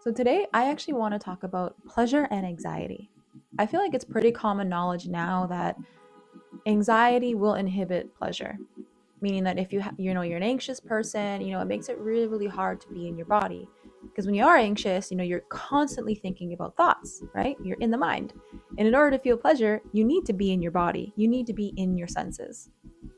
So, today I actually want to talk about pleasure and anxiety. I feel like it's pretty common knowledge now that anxiety will inhibit pleasure, meaning that if you're an anxious person, it makes it really, really hard to be in your body. Because when you are anxious, you're constantly thinking about thoughts, right? You're in the mind. And in order to feel pleasure, you need to be in your body, you need to be in your senses,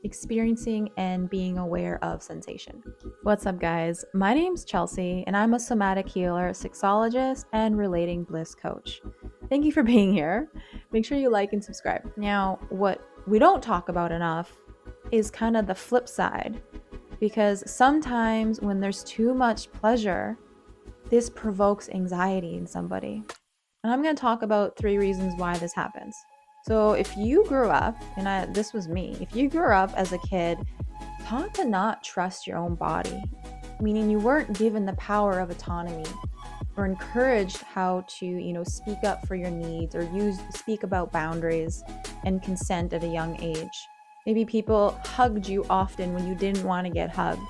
experiencing and being aware of sensation. What's up, guys? My name's Chelsea, and I'm a somatic healer, sexologist, and relating bliss coach. Thank you for being here. Make sure you like and subscribe. Now, what we don't talk about enough is kind of the flip side, because sometimes when there's too much pleasure, this provokes anxiety in somebody. And I'm going to talk about 3 reasons why this happens. So if you grew up, and this was me, if you grew up as a kid taught to not trust your own body, meaning you weren't given the power of autonomy or encouraged how to, speak up for your needs or speak about boundaries and consent at a young age. Maybe people hugged you often when you didn't want to get hugged,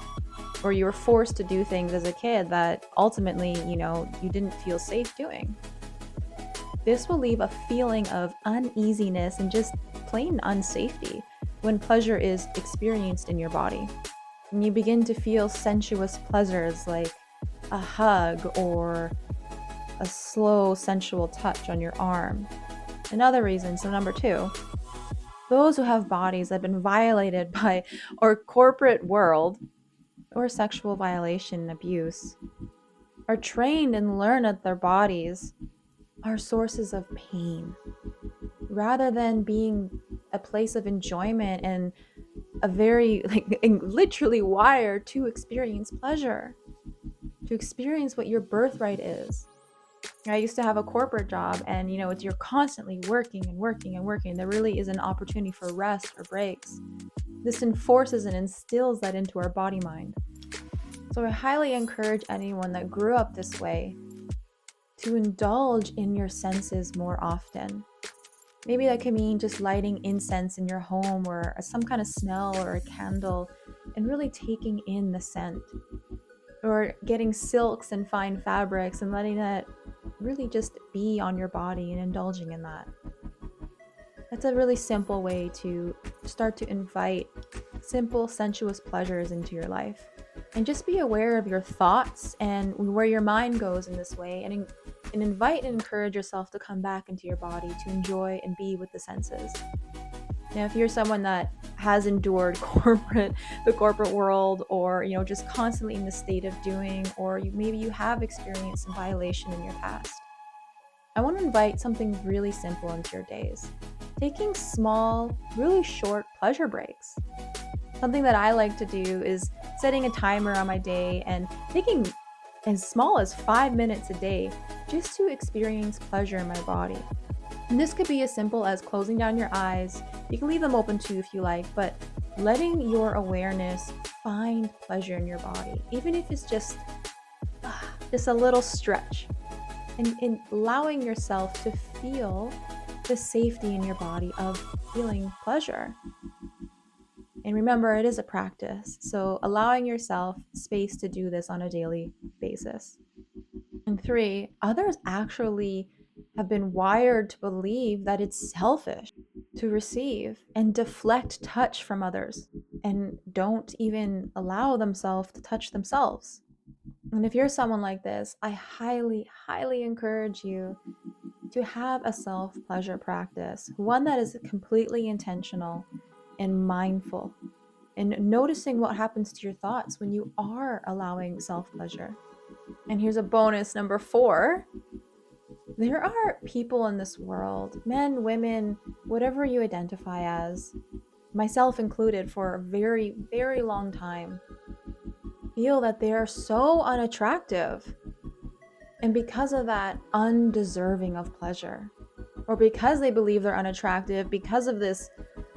or you were forced to do things as a kid that ultimately, you didn't feel safe doing. This will leave a feeling of uneasiness and just plain unsafety when pleasure is experienced in your body. And you begin to feel sensuous pleasures like a hug or a slow sensual touch on your arm. Another reason, so number 2, those who have bodies that have been violated by our corporate world or sexual violation and abuse are trained and learn that their bodies are sources of pain rather than being a place of enjoyment and a very literally wired to experience pleasure, to experience what your birthright is. I used to have a corporate job, and you're constantly working and working and working. There really is an opportunity for rest or breaks. This enforces and instills that into our body mind. So I highly encourage anyone that grew up this way to indulge in your senses more often. Maybe that could mean just lighting incense in your home or some kind of smell or a candle and really taking in the scent. Or getting silks and fine fabrics and letting that really just be on your body and indulging in that. That's a really simple way to start to invite simple, sensuous pleasures into your life. And just be aware of your thoughts and where your mind goes in this way, and invite and encourage yourself to come back into your body to enjoy and be with the senses. Now, if you're someone that has endured the corporate world, or just constantly in the state of doing, or maybe you have experienced some violation in your past, I want to invite something really simple into your days. Taking small, really short pleasure breaks. Something that I like to do is setting a timer on my day and taking as small as 5 minutes a day just to experience pleasure in my body. And this could be as simple as closing down your eyes. You can leave them open too if you like, but letting your awareness find pleasure in your body, even if it's just a little stretch, and allowing yourself to feel the safety in your body of feeling pleasure. And remember, it is a practice, so allowing yourself space to do this on a daily basis. And 3, others actually have been wired to believe that it's selfish to receive and deflect touch from others and don't even allow themselves to touch themselves. And if you're someone like this, I highly, highly encourage you to have a self-pleasure practice, one that is completely intentional and mindful, and noticing what happens to your thoughts when you are allowing self-pleasure. And here's a bonus, number 4. There are people in this world, men, women, whatever you identify as, myself included, for a very, very long time, feel that they are so unattractive, and because of that, undeserving of pleasure. Or because they believe they're unattractive, because of this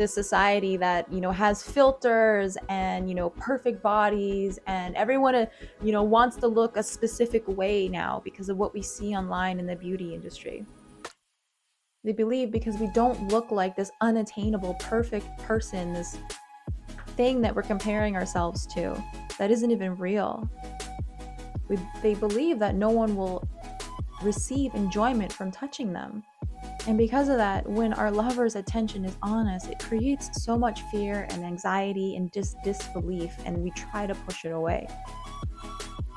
society that has filters and perfect bodies, and everyone wants to look a specific way now because of what we see online in the beauty industry. They believe because we don't look like this unattainable perfect person, this thing that we're comparing ourselves to that isn't even real, they believe that no one will receive enjoyment from touching them. And because of that, when our lover's attention is on us, it creates so much fear and anxiety and just disbelief, and we try to push it away.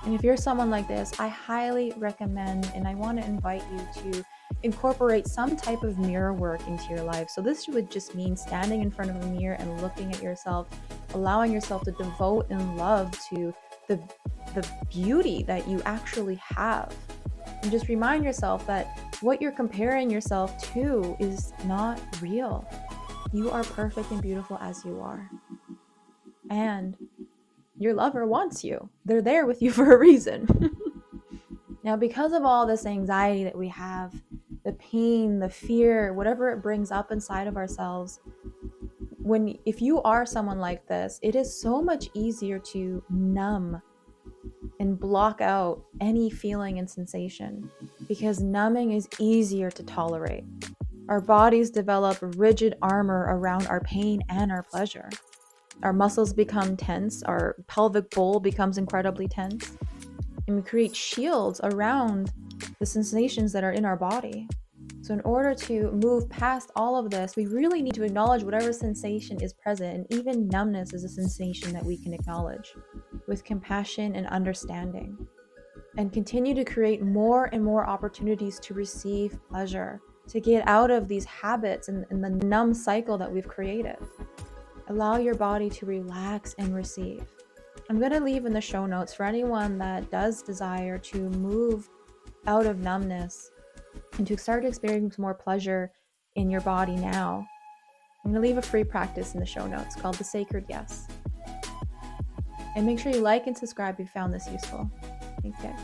And if you're someone like this, I highly recommend and I want to invite you to incorporate some type of mirror work into your life. So this would just mean standing in front of a mirror and looking at yourself, allowing yourself to devote and love to the beauty that you actually have. And just remind yourself that what you're comparing yourself to is not real. You are perfect and beautiful as you are. And your lover wants you. They're there with you for a reason. Now, because of all this anxiety that we have, the pain, the fear, whatever it brings up inside of ourselves, if you are someone like this, it is so much easier to numb and block out any feeling and sensation, because numbing is easier to tolerate. Our bodies develop rigid armor around our pain and our pleasure. Our muscles become tense, our pelvic bowl becomes incredibly tense, and we create shields around the sensations that are in our body. So in order to move past all of this, we really need to acknowledge whatever sensation is present, and even numbness is a sensation that we can acknowledge with compassion and understanding, and continue to create more and more opportunities to receive pleasure, to get out of these habits and the numb cycle that we've created. Allow your body to relax and receive. I'm going to leave in the show notes for anyone that does desire to move out of numbness and to start experiencing more pleasure in your body now. I'm going to leave a free practice in the show notes called the Sacred Yes. And make sure you like and subscribe if you found this useful. Thanks, guys.